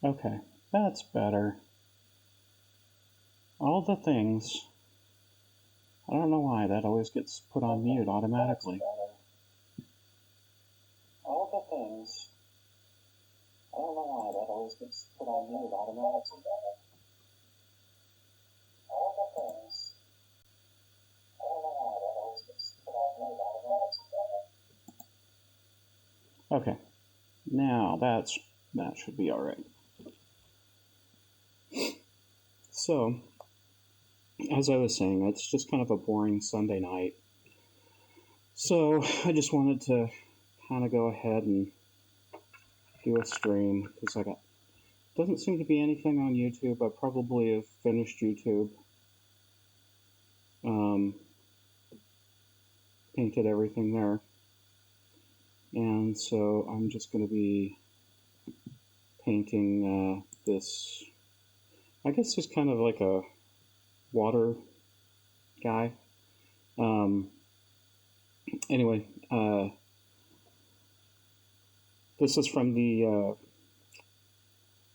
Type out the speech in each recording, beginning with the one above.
Okay, that's better. All the things. I don't know why that always gets put on mute automatically. All the things. I don't know why that always gets put on mute automatically. All the things. I don't know why that always gets put on mute automatically. Okay, now that should be all right. So, as I was saying, it's just kind of a boring Sunday night. So I just wanted to kind of go ahead and do a stream because doesn't seem to be anything on YouTube. I probably have finished YouTube. Painted everything there. And so I'm just going to be painting this, I guess it's kind of like a water guy. Anyway, this is from the,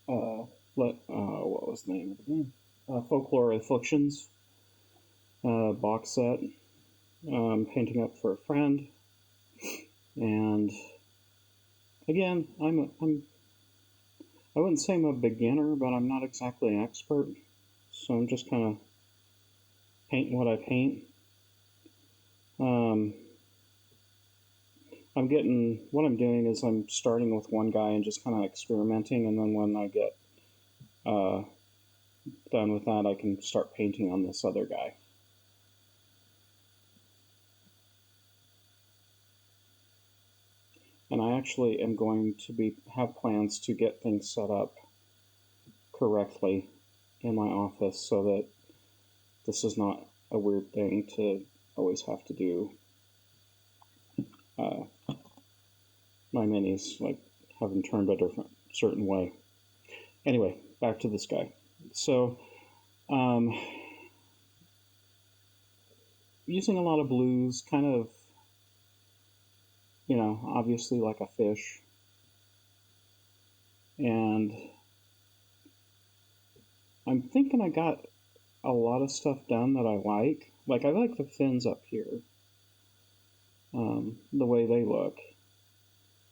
what was the name of the game? Folklore Afflictions box set. Painting up for a friend. And again, I wouldn't say I'm a beginner, but I'm not exactly an expert. So I'm just kind of painting what I paint. What I'm doing is I'm starting with one guy and just kind of experimenting, and then when I get done with that, I can start painting on this other guy. And I actually am going to have plans to get things set up correctly in my office so that this is not a weird thing to always have to do my minis, like have them turned a certain way. Anyway, back to this guy. So, using a lot of blues, kind of, obviously like a fish. And I'm thinking I got a lot of stuff done that I like. Like, I like the fins up here. The way they look.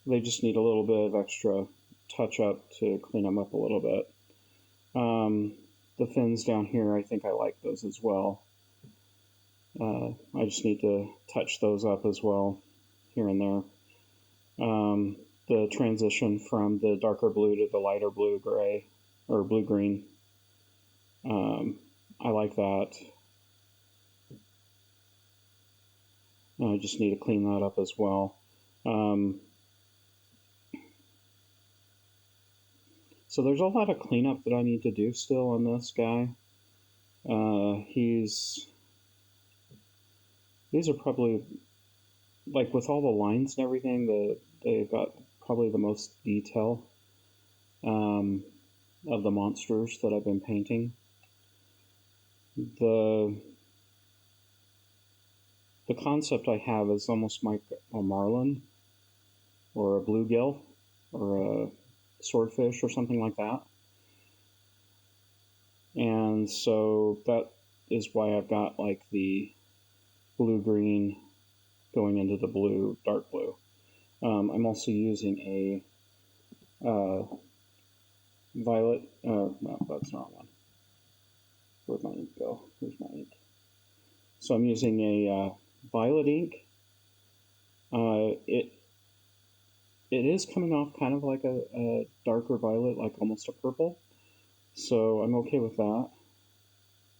They just need a little bit of extra touch up to clean them up a little bit. The fins down here, I think I like those as well. I just need to touch those up as well, here and there. The transition from the darker blue to the lighter blue-gray, or blue-green, I like that. I just need to clean that up as well. So there's a lot of cleanup that I need to do still on this guy. These are probably, like with all the lines and everything, they've got probably the most detail of the monsters that I've been painting. The concept I have is almost like a marlin or a bluegill or a swordfish or something like that. And so that is why I've got like the blue-green going into the blue, dark blue. I'm also using a violet, no, that's not one. Where'd my ink go? Here's my ink. So I'm using a violet ink. It is coming off kind of like a darker violet, like almost a purple. So I'm okay with that.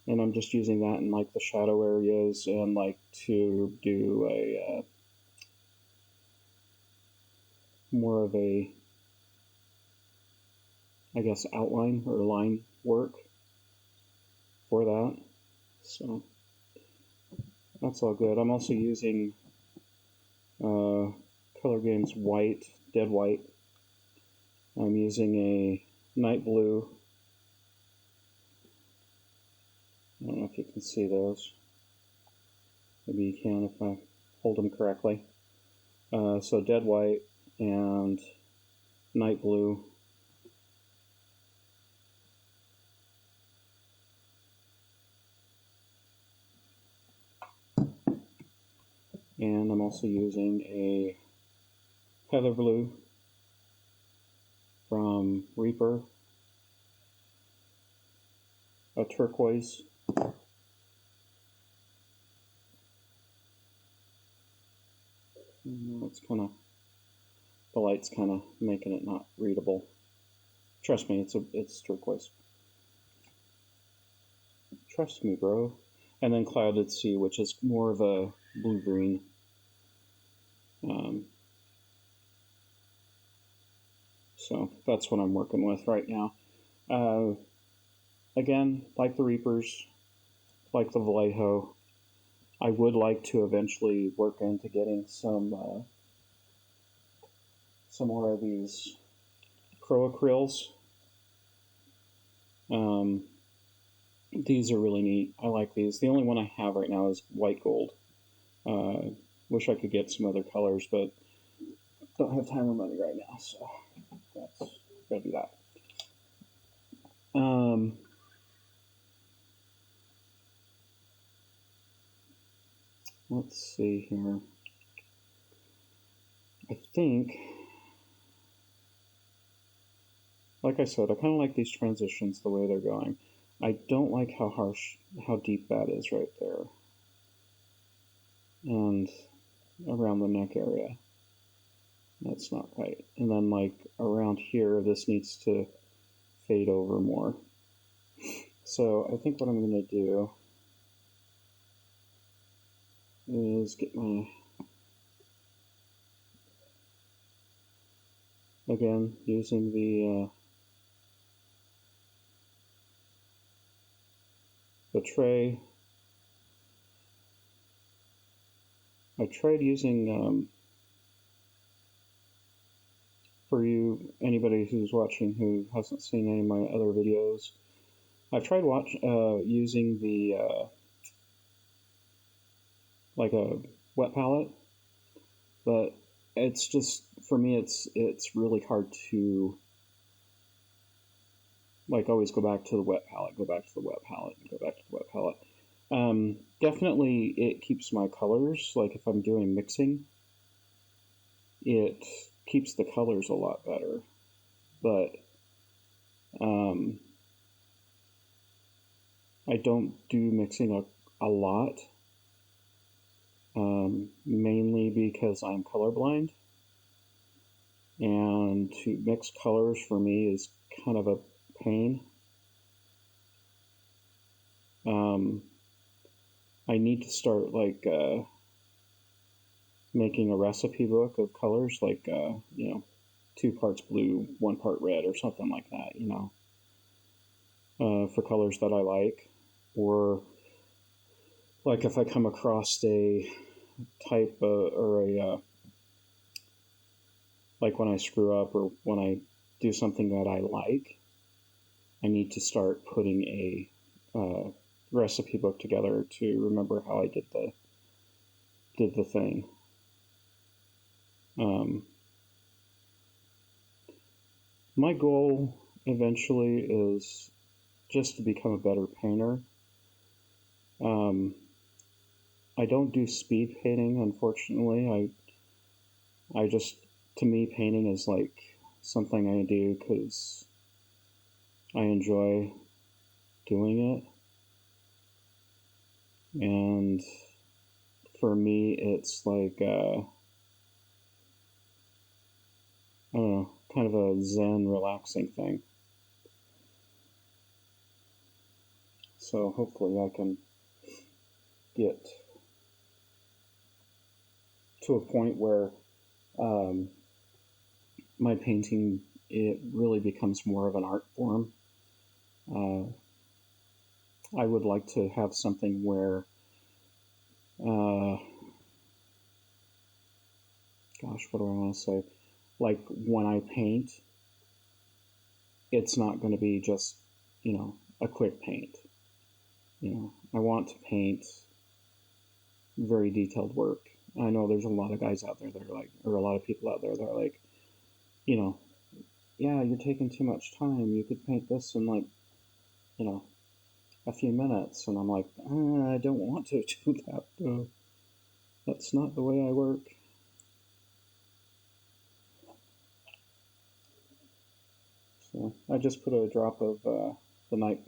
And I'm just using that in like the shadow areas and like to do a more of a, I guess, outline or line work for that. So that's all good. I'm also using Color Games white, dead white. I'm using a night blue. I don't know if you can see those. Maybe you can if I hold them correctly. So dead white and night blue. also using a heather blue from Reaper, a turquoise, it's kind of, the light's kind of making it not readable. Trust me, it's turquoise. Trust me, bro. And then Clouded Sea, which is more of a blue-green. So that's what I'm working with right now. Again, like the Reapers, like the Vallejo, I would like to eventually work into getting some more of these Croacryls. These are really neat. I like these. The only one I have right now is white gold. Wish I could get some other colors, but don't have time or money right now, so that's gotta do that. Let's see here. I think, like I said, I kind of like these transitions the way they're going. I don't like how deep that is right there. And around the neck area. That's not right. And then like around here, this needs to fade over more. So I think what I'm going to do is get my, again, using the tray. I tried using, for anybody who's watching who hasn't seen any of my other videos, I've tried using the, like a wet palette, but it's just, for me, it's really hard to, like, always go back to the wet palette, go back to the wet palette, and go back to the wet palette. Definitely it keeps my colors, like if I'm doing mixing, it keeps the colors a lot better, but I don't do mixing a lot, mainly because I'm colorblind, and to mix colors for me is kind of a pain. I need to start like making a recipe book of colors, like 2 parts blue, 1 part red, or something like that, for colors that I like. Or like if I come across a type or like when I screw up or when I do something that I like, I need to start putting a recipe book together to remember how I did the thing. My goal eventually is just to become a better painter. I don't do speed painting, unfortunately. I just, to me, painting is like something I do because I enjoy doing it. And for me, it's like, I don't know, kind of a zen, relaxing thing. So hopefully I can get to a point where my painting, it really becomes more of an art form. I would like to have something where, gosh, what do I want to say? Like when I paint, it's not going to be just, a quick paint. I want to paint very detailed work. I know there's a lot of guys out there that are like, or a lot of people out there that are like, yeah, you're taking too much time. You could paint this in like, a few minutes. And I'm like, I don't want to do that though. That's not the way I work. So I just put a drop of the night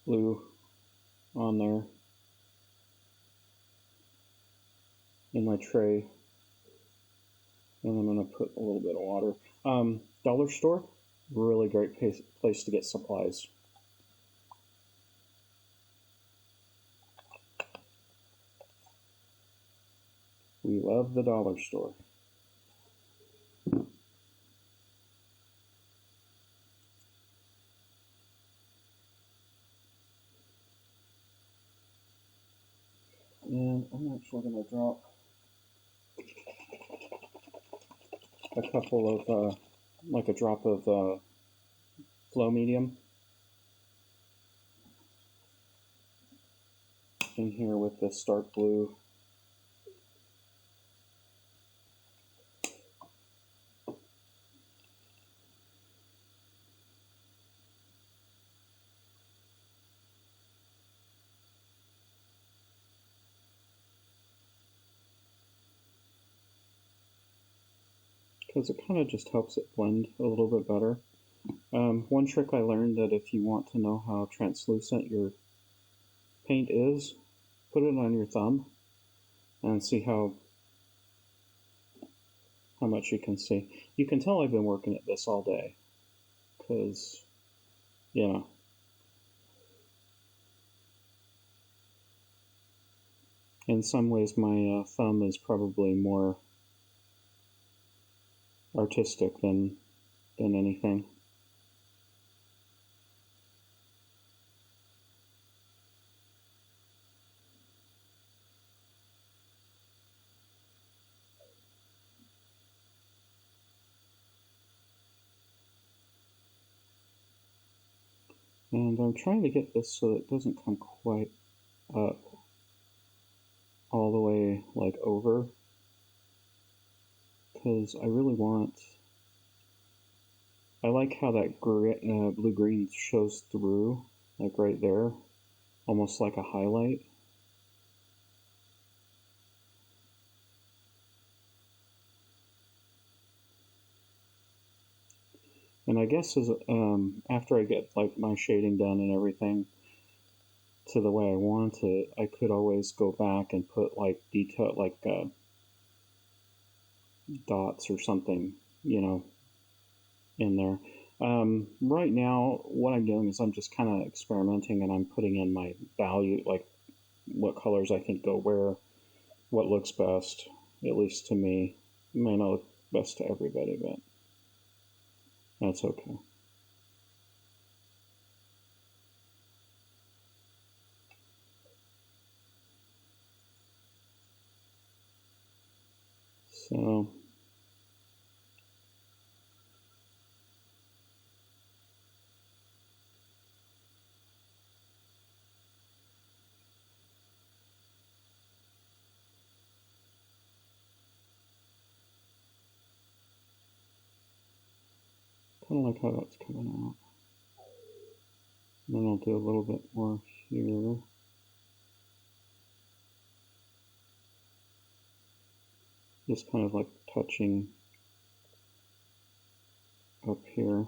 blue on there in my tray, and I'm gonna put a little bit of water. Dollar store, really great place to get supplies. We love the dollar store. And I'm actually going to drop a couple of, like a drop of flow medium in here with this dark blue. Because it kind of just helps it blend a little bit better. One trick I learned that if you want to know how translucent your paint is, put it on your thumb and see how much you can see. You can tell I've been working at this all day because, you know, in some ways my thumb is probably more artistic than anything. And I'm trying to get this so it doesn't come quite up all the way like over, because I really want, I like how that blue-green shows through, like right there, almost like a highlight. And I guess as after I get like my shading done and everything to the way I want it, I could always go back and put like detail, like dots or something, you know, in there. Right now, what I'm doing is I'm just kind of experimenting and I'm putting in my value, like what colors I think go where, what looks best, at least to me. It may not look best to everybody, but that's okay. So, kind of like how that's coming out. And then I'll do a little bit more here. Just kind of like touching up here.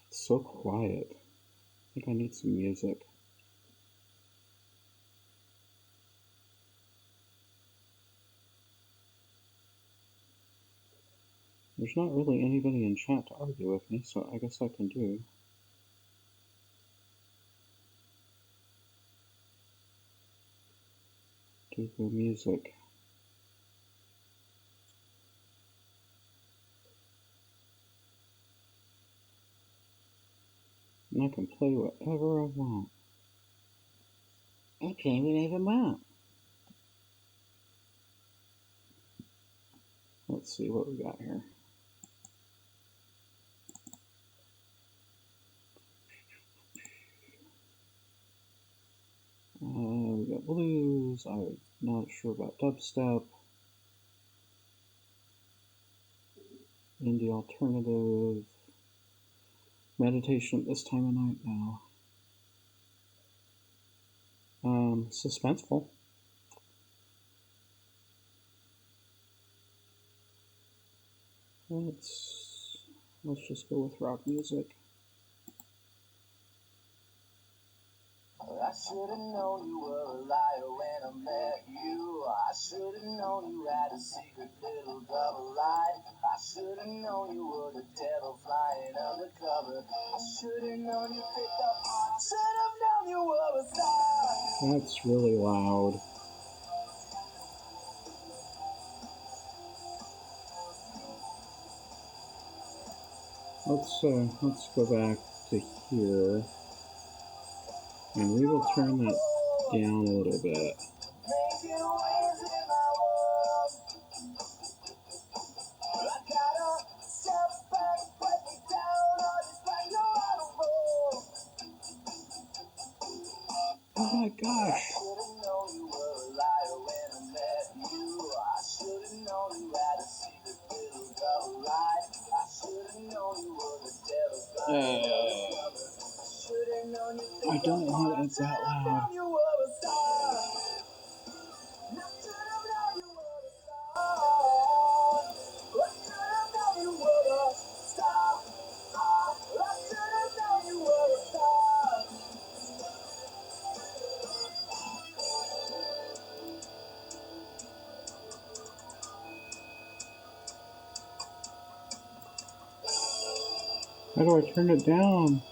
It's so quiet. I think I need some music. There's not really anybody in chat to argue with me, so I guess I can do the music. And I can play whatever I want. I can't even want. Let's see what we got here. blues. I'm not sure about dubstep. Indie alternative. Meditation at this time of night now. Suspenseful. Let's just go with rock music. I should've known you were a liar when I met you. I should've known you had a secret little double life. I should've known you were the devil flying undercover. I should've known you picked up on. I should've known you were a star. That's really loud. Let's go back to here, and we will turn that down a little bit. Oh my gosh! I don't want it that loud. How do I turn it down?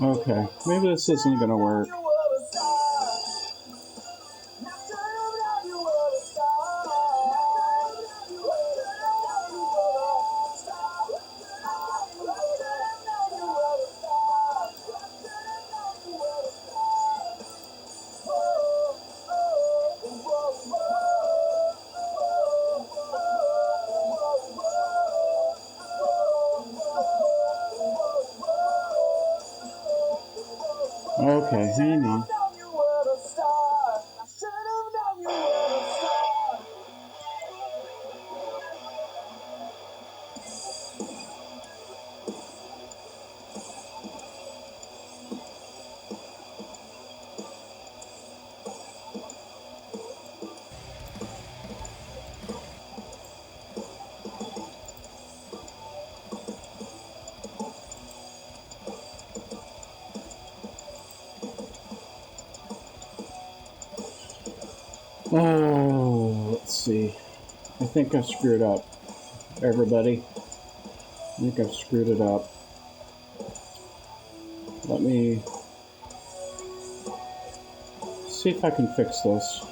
Okay, maybe this isn't gonna work. Okay, hang on. Oh, let's see. I think I've screwed up, everybody. I think I've screwed it up. Let me see if I can fix this.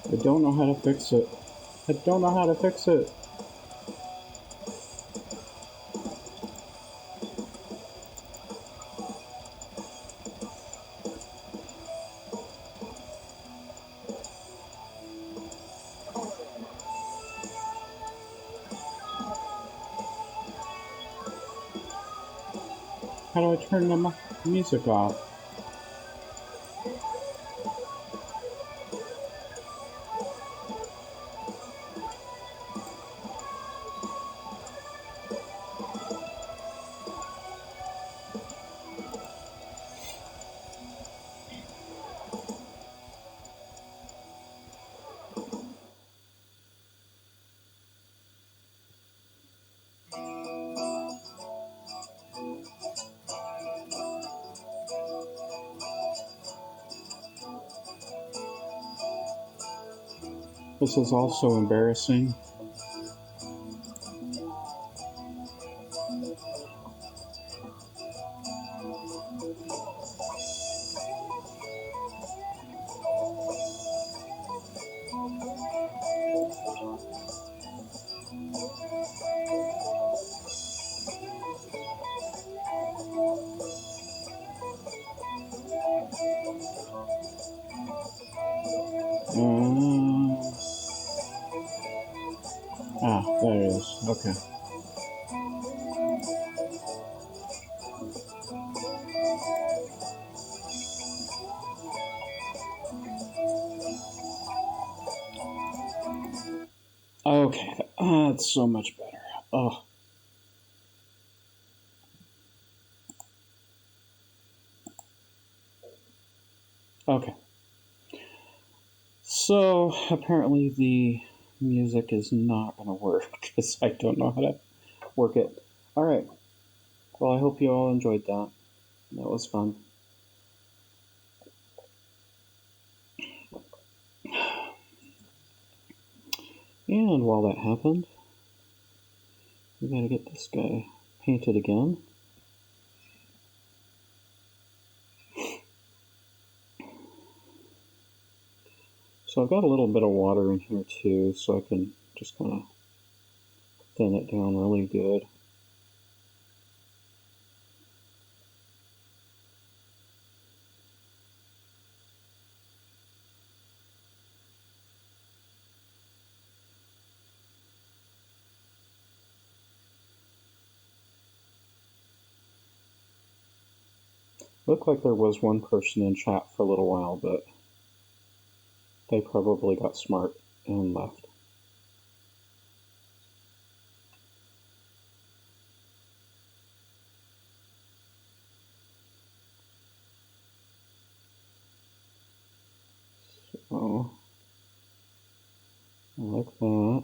I don't know how to fix it. I don't know how to fix it. How do I turn the music off? This is also embarrassing. There it is. Okay. Okay, that's so much better. Oh. Okay. So apparently the music is not going to work because I don't know how to work it. All right. Well, I hope you all enjoyed that. That was fun. And while that happened, we gotta get this guy painted again. So I've got a little bit of water in here too, so I can just kind of thin it down really good. Looked like there was one person in chat for a little while, but they probably got smart and left. So, like that.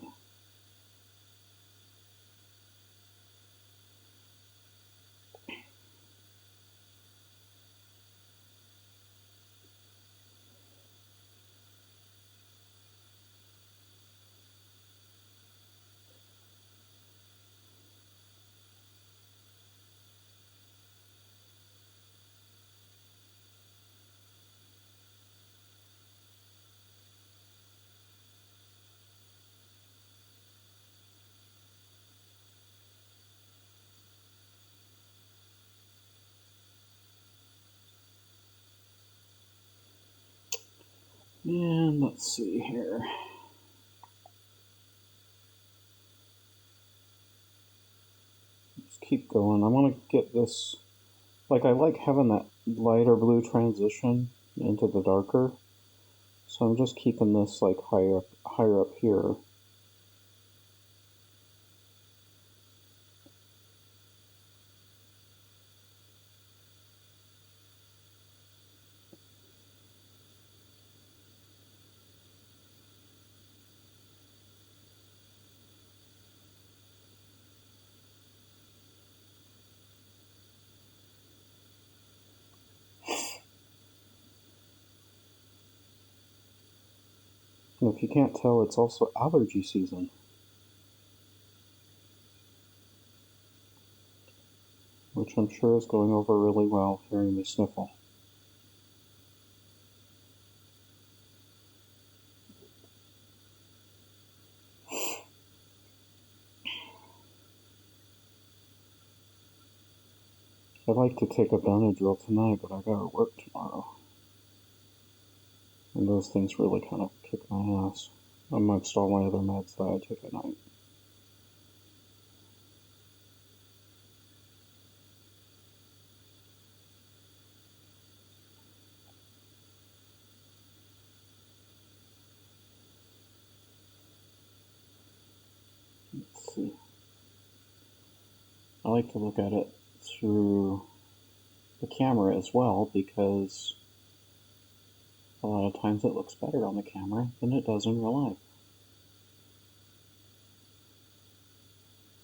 And let's see here. Let's keep going. I want to get this, like I like having that lighter blue transition into the darker. So I'm just keeping this like higher up here. And if you can't tell, it's also allergy season. Which I'm sure is going over really well hearing me sniffle. I'd like to take a Benadryl tonight, but I gotta work tomorrow. And those things really kind of kick my ass, amongst all my other meds that I take at night. see. I like to look at it through the camera as well, because a lot of times it looks better on the camera than it does in real life.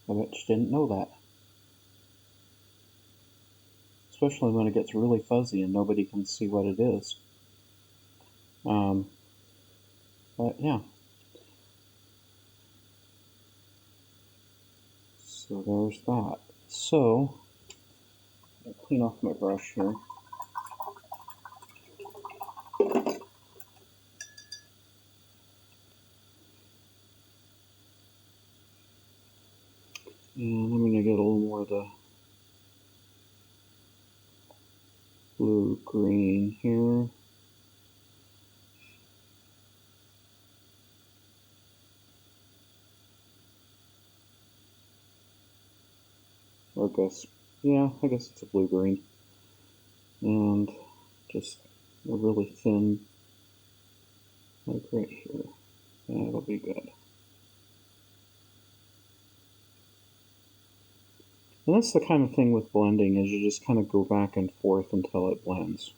I bet you didn't know that. Especially when it gets really fuzzy and nobody can see what it is. But yeah. So there's that. So, I'll clean off my brush here. And I'm going to get a little more of the blue-green here. Or I guess it's a blue-green. And just a really thin, like right here. That'll be good. And that's the kind of thing with blending, is you just kind of go back and forth until it blends.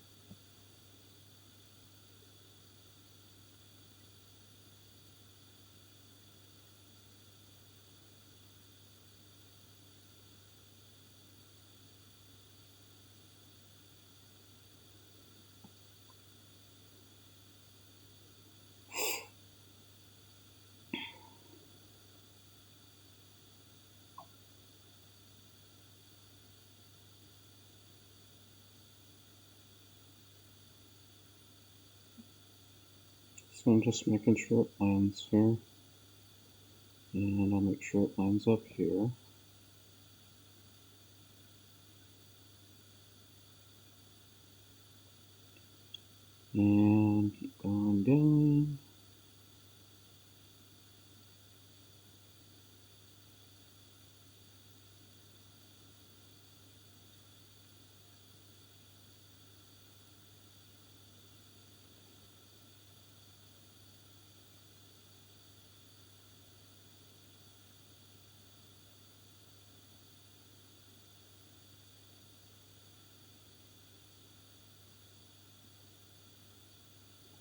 So I'm just making sure it lands here. And I'll make sure it lands up here. And keep going.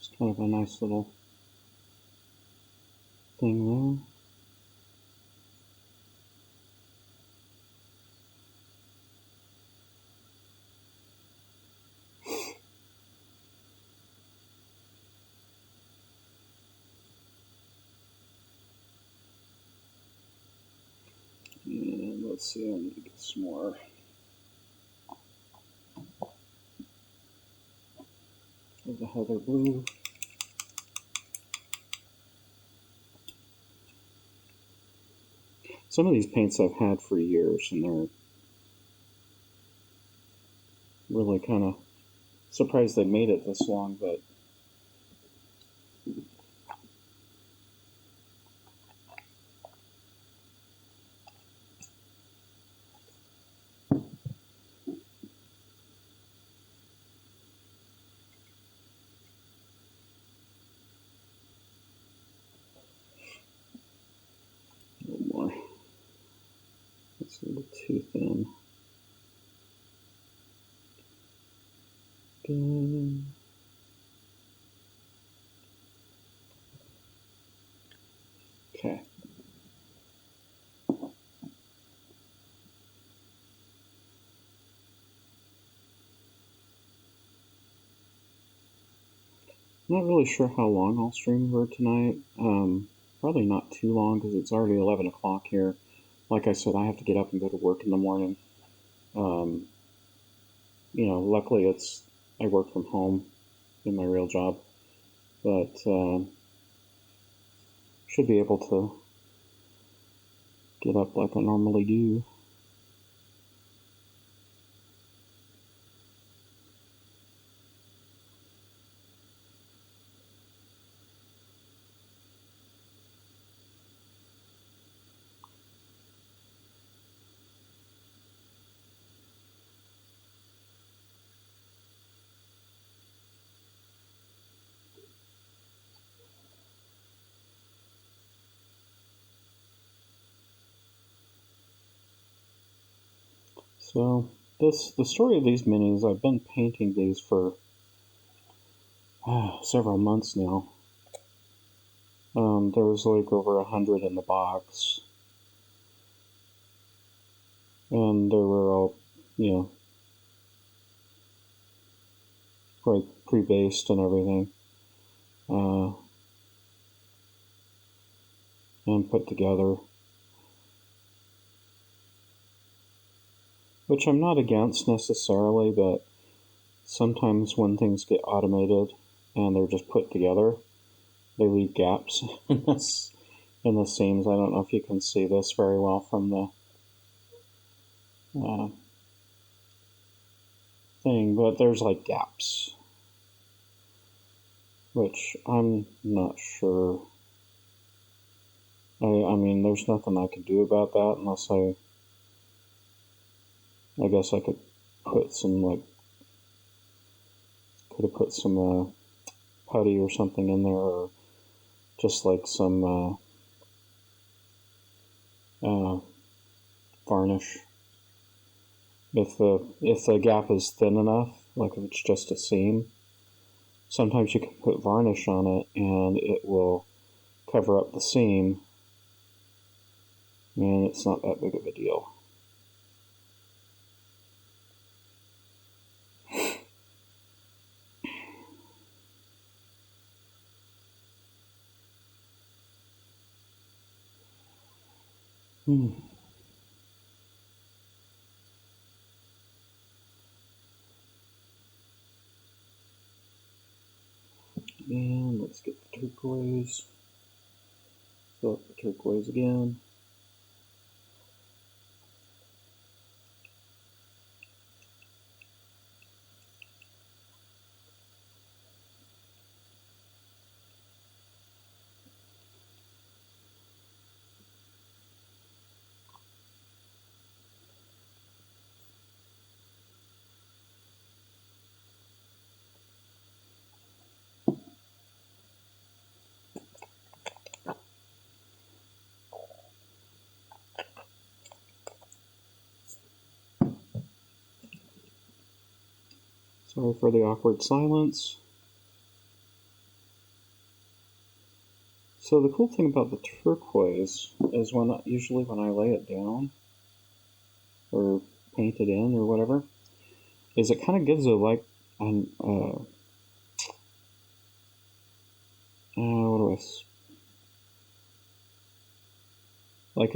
It's kind of a nice little thing there. And let's see, I need to get some more of the heather blue. Some of these paints I've had for years, and they're really kind of surprised they made it this long, but a little more. It's a little too thin. Good. Okay. I'm not really sure how long I'll stream for tonight. Probably not too long, because it's already 11 o'clock here. Like I said, I have to get up and go to work in the morning. Luckily I work from home in my real job, but should be able to get up like I normally do. So the story of these minis, I've been painting these for several months now. There was like over 100 in the box, and they were all, like pre-based and everything, and put together, which I'm not against necessarily, but sometimes when things get automated and they're just put together, they leave gaps in the seams. I don't know if you can see this very well from the thing, but there's like gaps, which I'm not sure. I mean, there's nothing I could do about that unless I guess I could put some, could have put some putty or something in there, or just like some varnish. If the gap is thin enough, like if it's just a seam, sometimes you can put varnish on it and it will cover up the seam, and it's not that big of a deal. And let's get the turquoise. Fill up the turquoise again. Sorry for the awkward silence. So the cool thing about the turquoise is usually when I lay it down or paint it in or whatever, is it kind of gives a like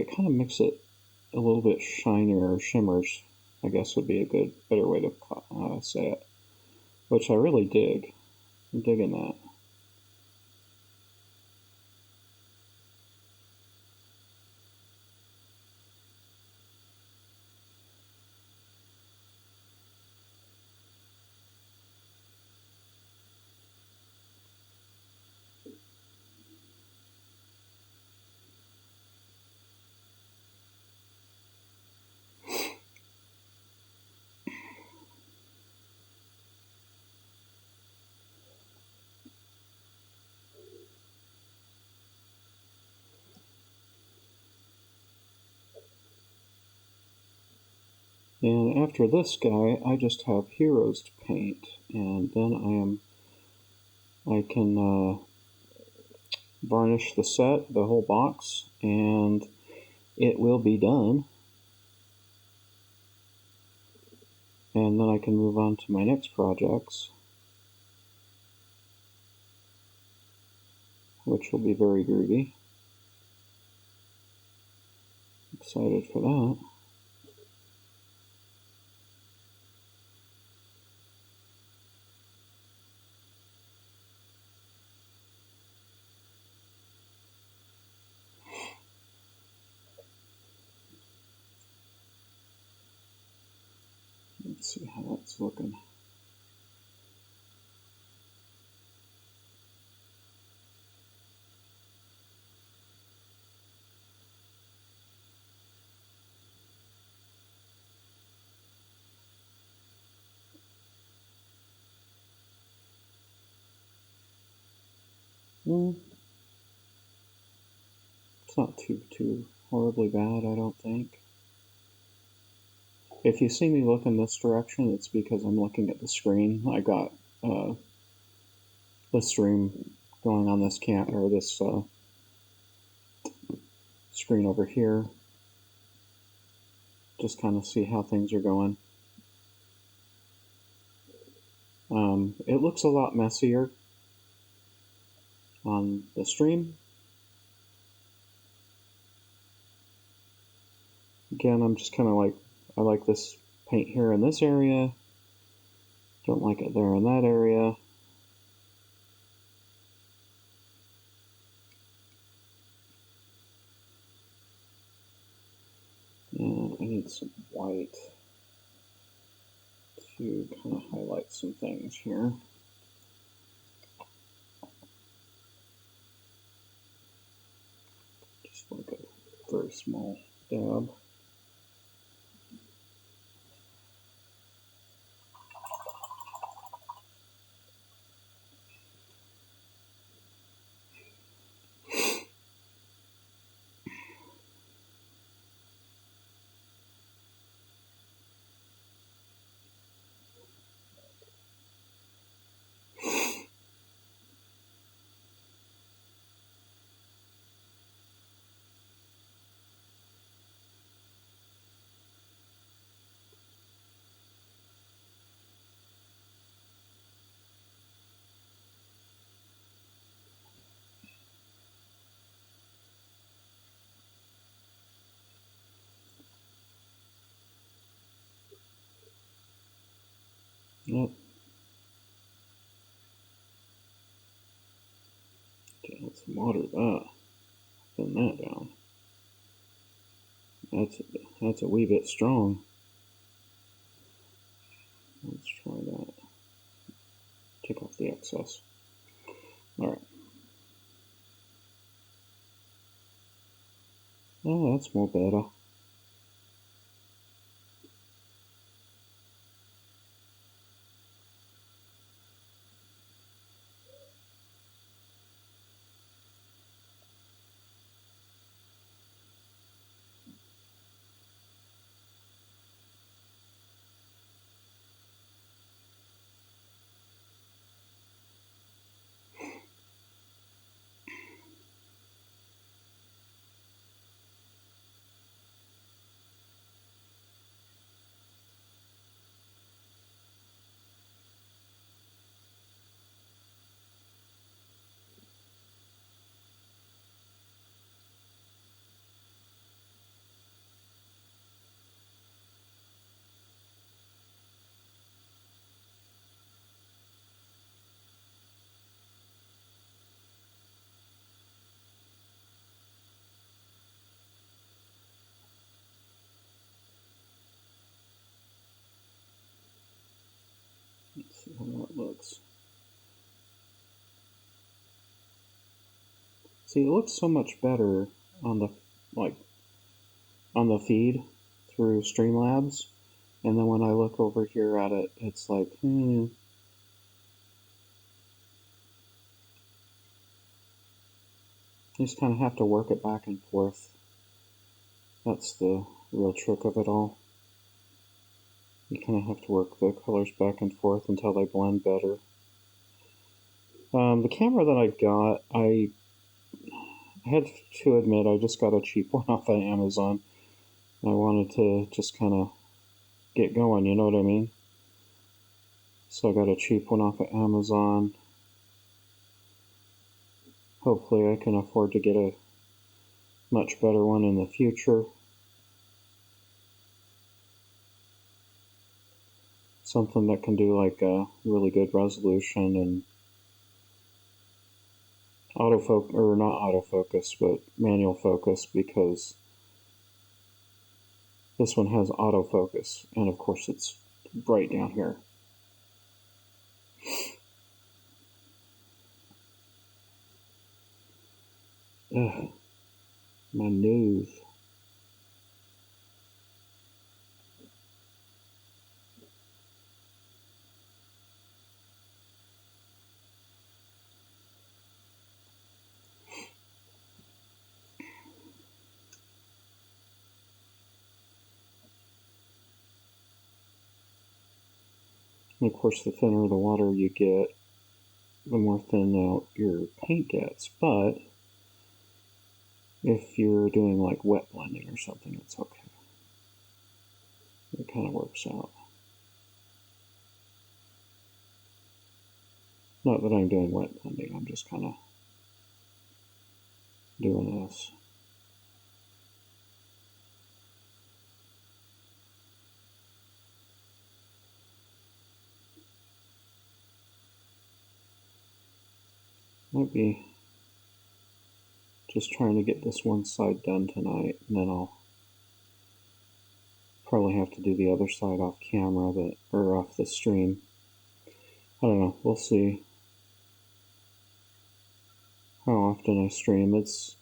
it kind of makes it a little bit shinier, or shimmers, I guess would be a better way to say it, which I really dig. I'm digging that. And after this guy, I just have heroes to paint, and then I can varnish the set, the whole box, and it will be done. And then I can move on to my next projects, which will be very groovy. Excited for that. Let's see how that's looking. It's not too horribly bad, I don't think. If you see me look in this direction, it's because I'm looking at the screen. I got the stream going on this this screen over here. Just kind of see how things are going. It looks a lot messier on the stream. Again, I'm just kind of like, I like this paint here in this area. Don't like it there in that area. And I need some white to kind of highlight some things here. Just like a very small dab. Yep. Okay, let's water that. Thin that down. That's a wee bit strong. Let's try that. Take off the excess. All right. Oh, that's more better. Let's see how that looks. See, it looks so much better on the on the feed through Streamlabs, and then when I look over here at it, it's like, You just kind of have to work it back and forth. That's the real trick of it all. You kind of have to work the colors back and forth until they blend better. The camera that I got, I had to admit I just got a cheap one off of Amazon. I wanted to just kind of get going, you know what I mean? So I got a cheap one off of Amazon. Hopefully I can afford to get a much better one in the future. Something that can do like a really good resolution and autofocus, or not autofocus, but manual focus, because this one has autofocus, and of course it's bright down here. Ugh, my nose. And of course, the thinner the water you get, the more thin out your paint gets. But if you're doing like wet blending or something, it's okay. It kind of works out. Not that I'm doing wet blending, I'm just kind of doing this. Might be just trying to get this one side done tonight, and then I'll probably have to do the other side off camera, or off the stream. I don't know, we'll see how often I stream. It's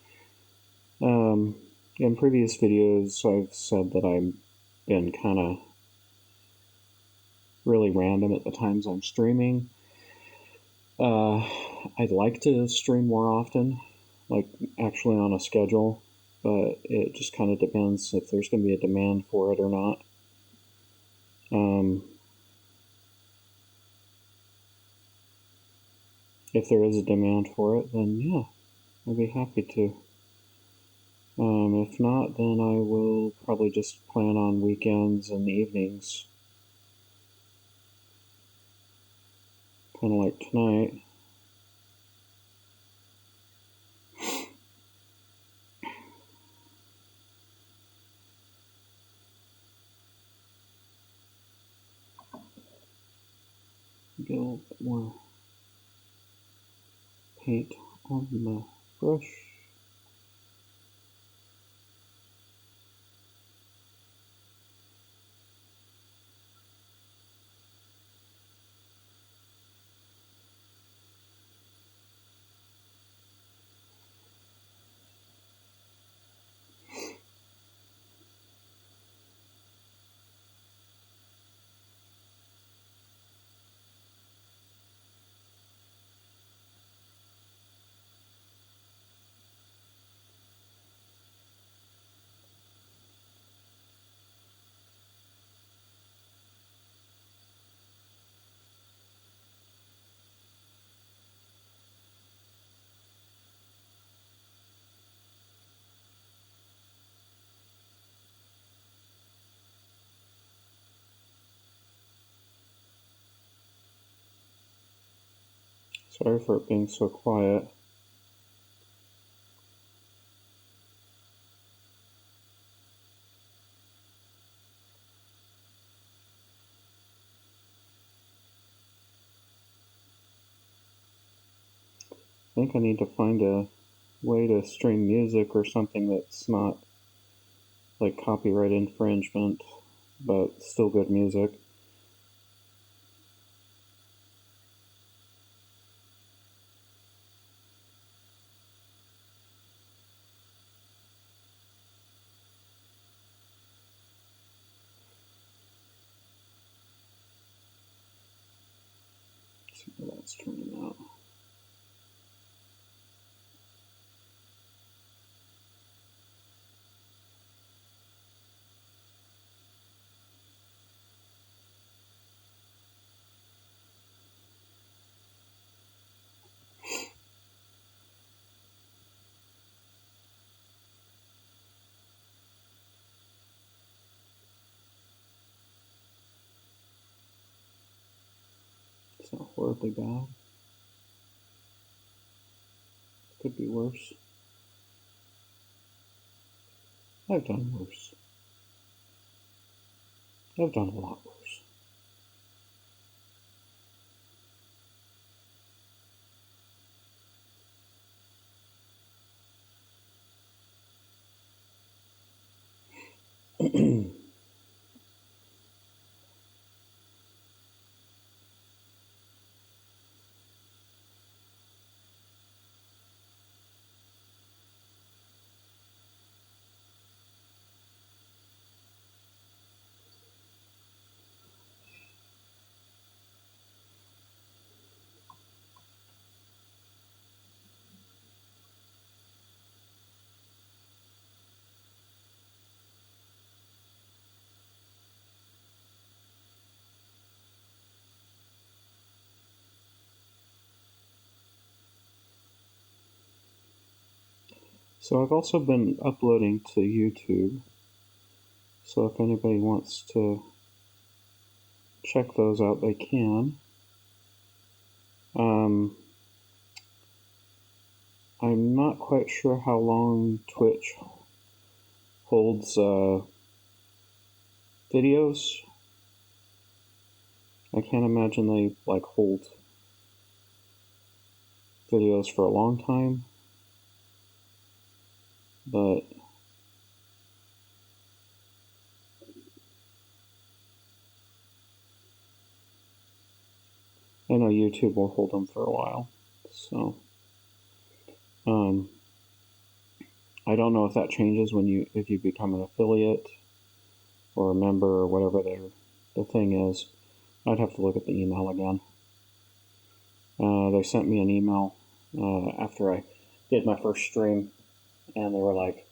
in previous videos I've said that I've been kind of really random at the times I'm streaming. I'd like to stream more often, like actually on a schedule, but it just kind of depends if there's going to be a demand for it or not. If there is a demand for it, then yeah, I'd be happy to. If not, then I will probably just plan on weekends and evenings. Kind of like tonight. Get a little bit more paint on the brush. Sorry for it being so quiet. I think I need to find a way to stream music or something that's not like copyright infringement, but still good music. Let's see how that's turning out. It's not horribly bad. Could be worse. I've done worse. I've done a lot worse. So I've also been uploading to YouTube. So if anybody wants to check those out, they can. I'm not quite sure how long Twitch holds videos. I can't imagine they hold videos for a long time, but I know YouTube will hold them for a while. So I don't know if that changes if you become an affiliate or a member or whatever the thing is. I'd have to look at the email again. They sent me an email after I did my first stream, and they were like,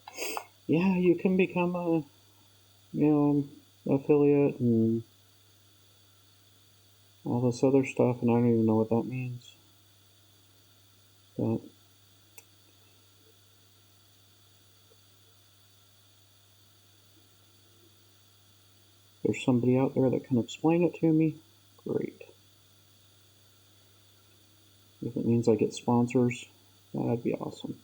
"Yeah, you can become a affiliate and all this other stuff," and I don't even know what that means. But there's somebody out there that can explain it to me. Great. If it means I get sponsors, that'd be awesome.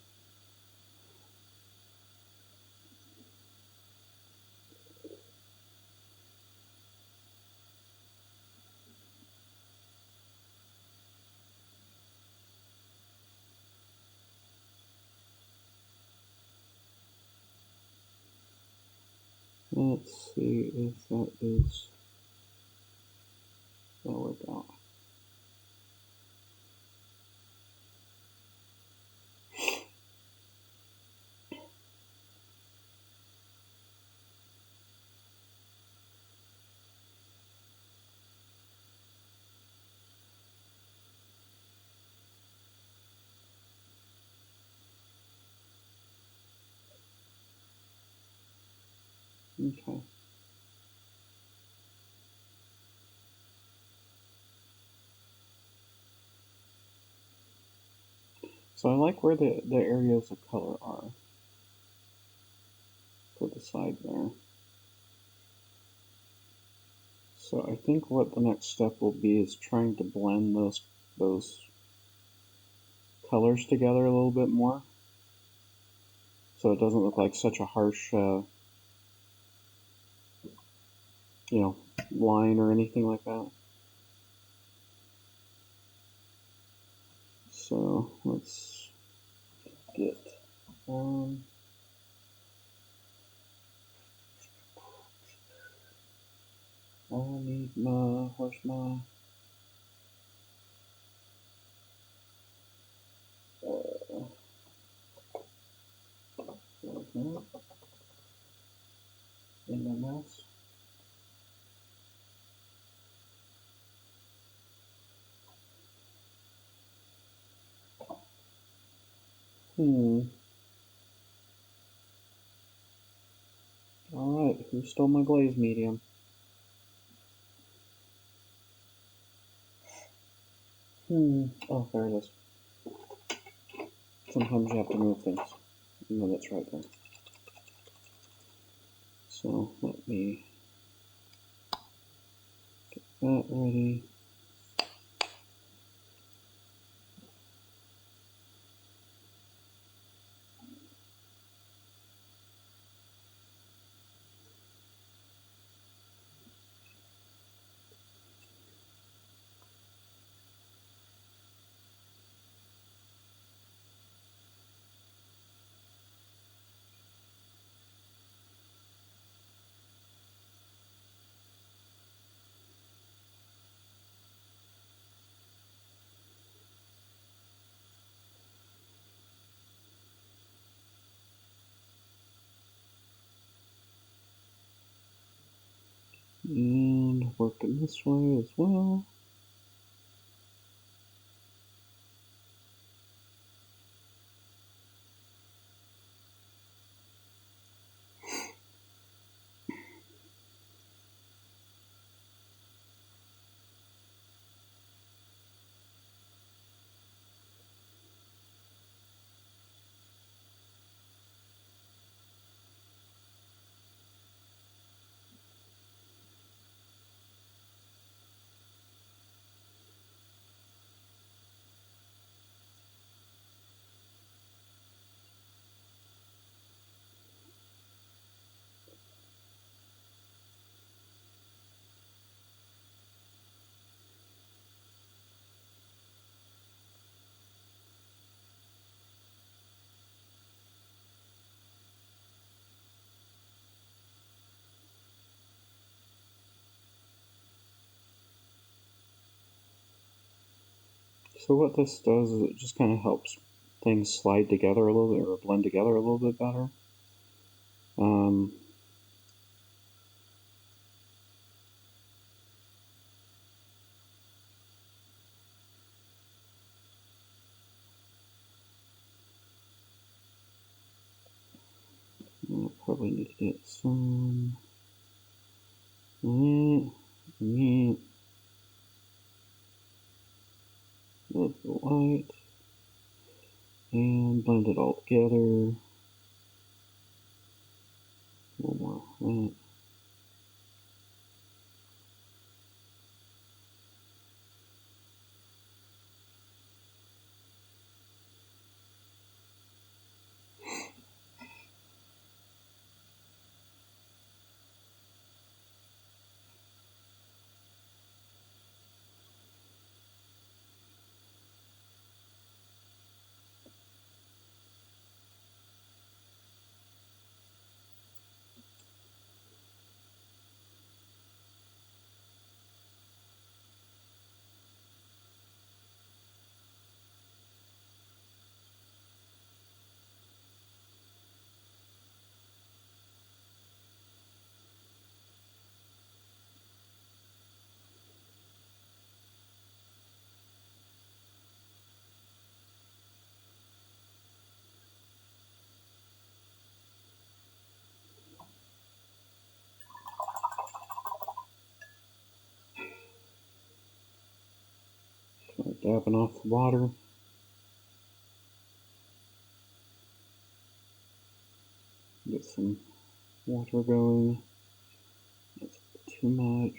Let's see if that is. That'll work out. Okay. So I like where the areas of color are for the side there. So I think what the next step will be is trying to blend those colors together a little bit more, so it doesn't look like such a harsh, line or anything like that. So let's get I need where's my in my mouse. Alright, who stole my glaze medium? Oh, there it is. Sometimes you have to move things, and then it's right there. So let me get that ready. And work it this way as well. So what this does is it just kind of helps things slide together a little bit or blend together a little bit better. Um, I'll probably need to get some of the white and blend it all together. A little more of that. Dabbing off the water. Get some water going. That's too much.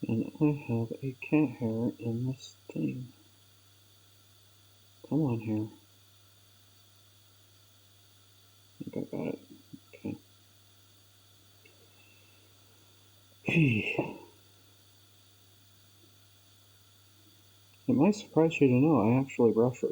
And I have a cat hair in this thing. Come on here. I think I got it. Okay. It might surprise you to know I actually brush her.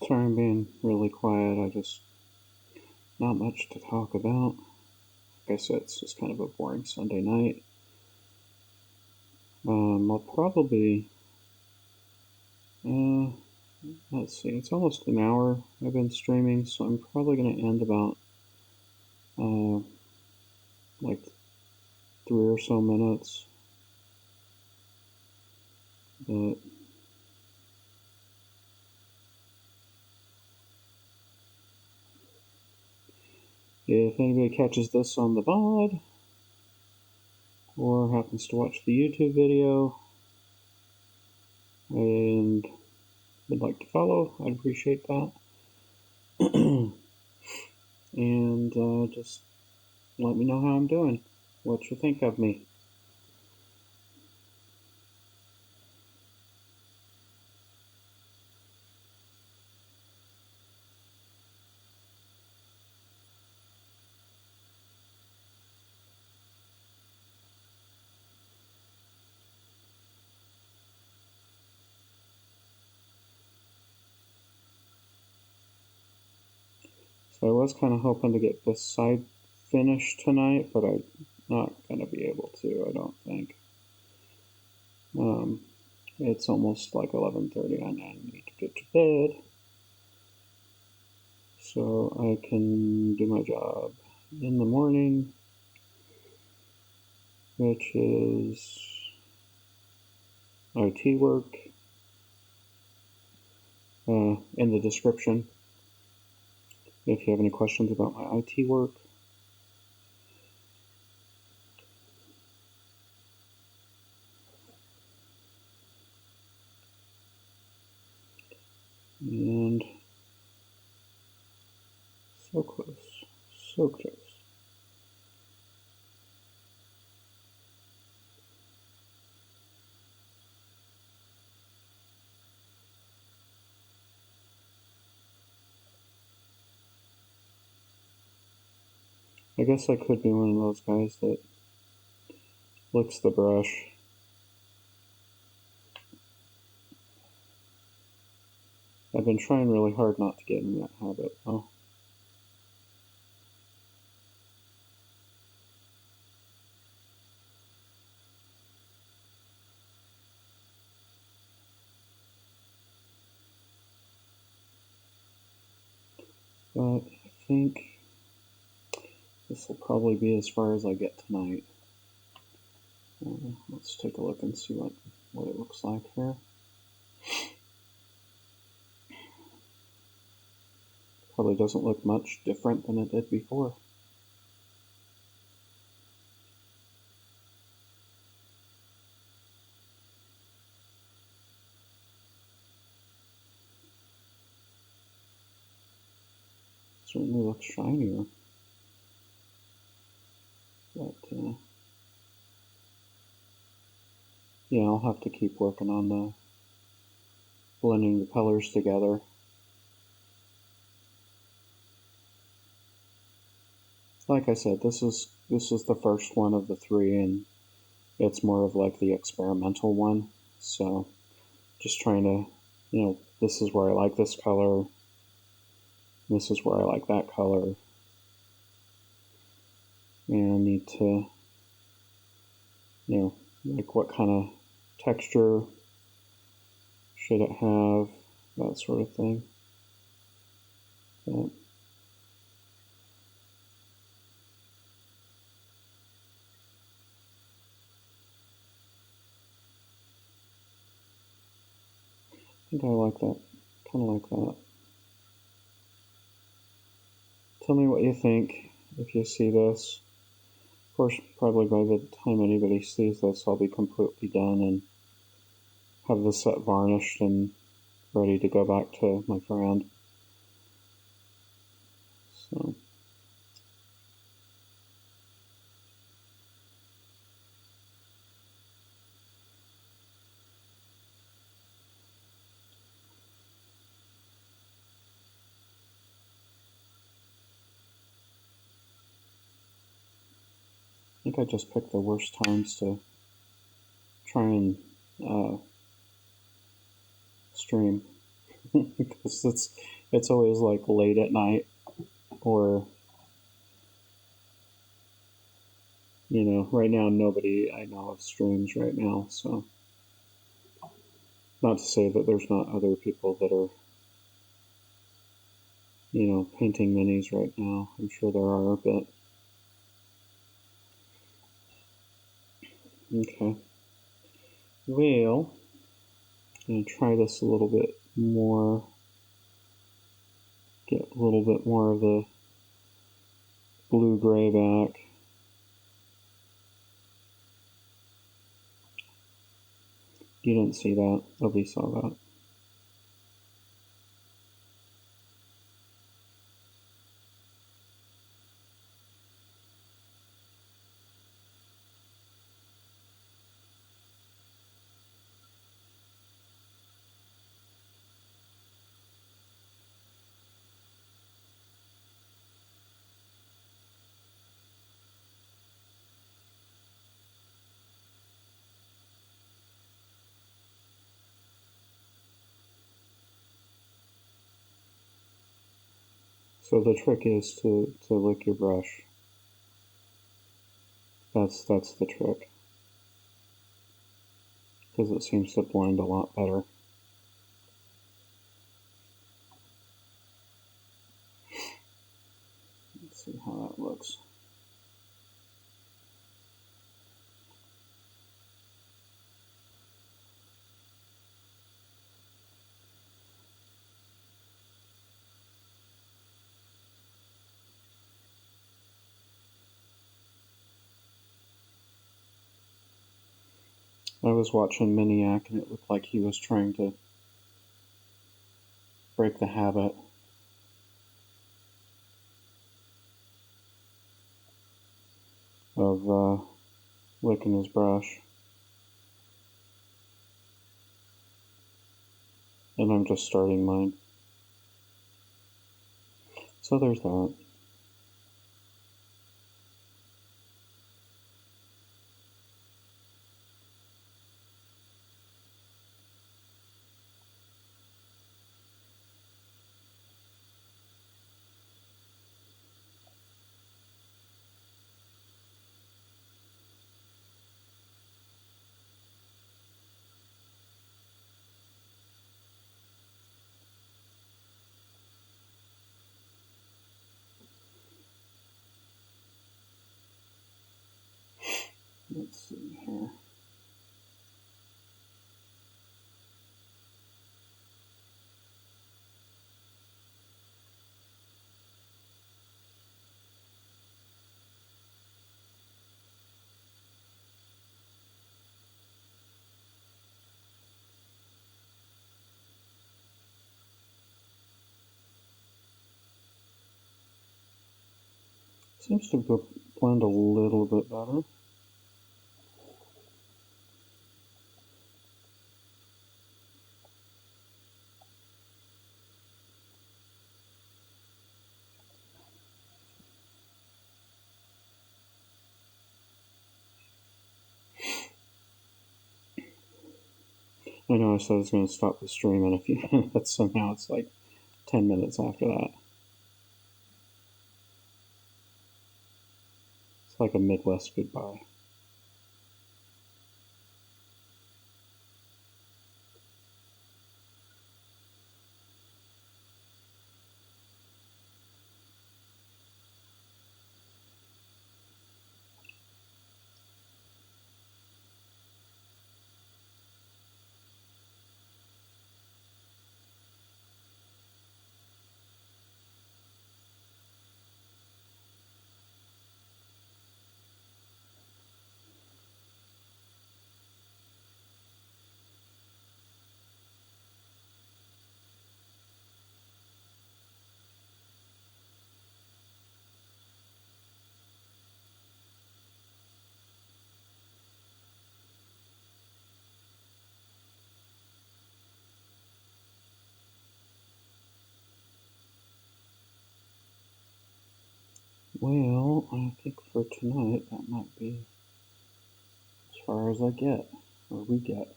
Sorry I'm being really quiet. I just, not much to talk about. Like I said, it's just kind of a boring Sunday night. I'll probably, let's see, it's almost an hour I've been streaming, so I'm probably going to end about, like 3 or so minutes. But if anybody catches this on the VOD, or happens to watch the YouTube video, and would like to follow, I'd appreciate that. And just let me know how I'm doing, what you think of me. So I was kind of hoping to get this side finished tonight, but I'm not going to be able to, I don't think. It's almost like 11:30 and I need to get to bed so I can do my job in the morning, which is IT work. In the description, if you have any questions about my IT work. And so close, so close. I guess I could be one of those guys that licks the brush. I've been trying really hard not to get in that habit, though. But I think this will probably be as far as I get tonight. Let's take a look and see what it looks like here. Probably doesn't look much different than it did before. Certainly looks shinier. But yeah, I'll have to keep working on the blending the colors together. Like I said, this is the first one of the three, and it's more of like the experimental one. So just trying to, this is where I like this color. This is where I like that color. And I need to, like what kind of texture should it have, that sort of thing. But I think I like that, kind of like that. Tell me what you think if you see this. Of course, probably by the time anybody sees this, I'll be completely done and have the set varnished and ready to go back to my friend. So I think I just picked the worst times to try and stream because it's always like late at night, or right now nobody I know of streams right now, so not to say that there's not other people that are painting minis right now. I'm sure there are, but okay. Well, I'm going to try this a little bit more, get a little bit more of the blue-gray back. You didn't see that. Nobody saw that. So the trick is to lick your brush. That's the trick, because it seems to blend a lot better. Let's see how that looks. I was watching Miniac and it looked like he was trying to break the habit of licking his brush. And I'm just starting mine. So there's that. Let's see here. Seems to blend a little bit better. I know I said I was going to stop the stream in a few minutes, so now it's like 10 minutes after that. It's like a Midwest goodbye. Well, I think for tonight that might be as far as I get, or we get.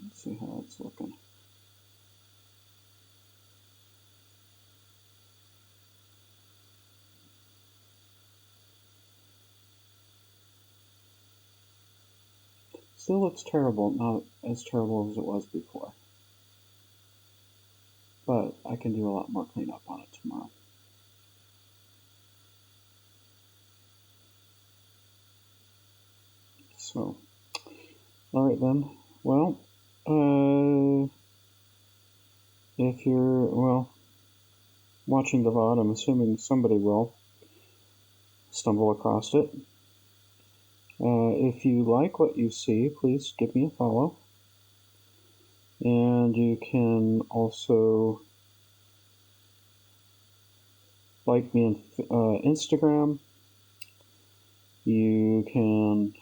Let's see how it's looking. Still looks terrible, not as terrible as it was before. But I can do a lot more cleanup on it tomorrow. So, alright then. Well, if you're, watching the VOD, I'm assuming somebody will stumble across it. If you like what you see, please give me a follow. And you can also like me on Instagram. You can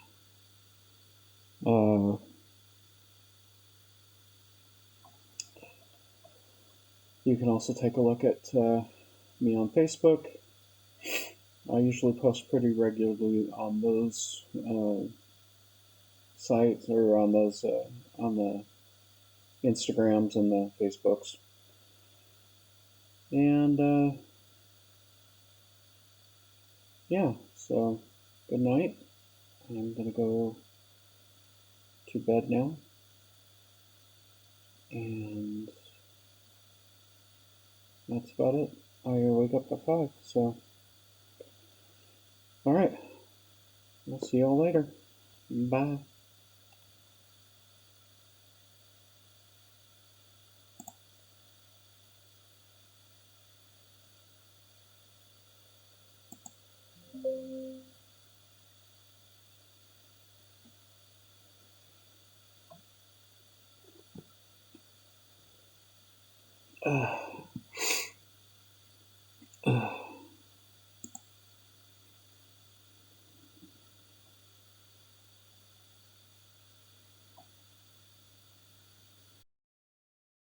also take a look at me on Facebook. I usually post pretty regularly on those sites, or on those on the Instagrams and the Facebooks. And yeah, so good night. I'm gonna go to bed now, and that's about it. I wake up at 5, so all right. We'll see y'all later. Bye.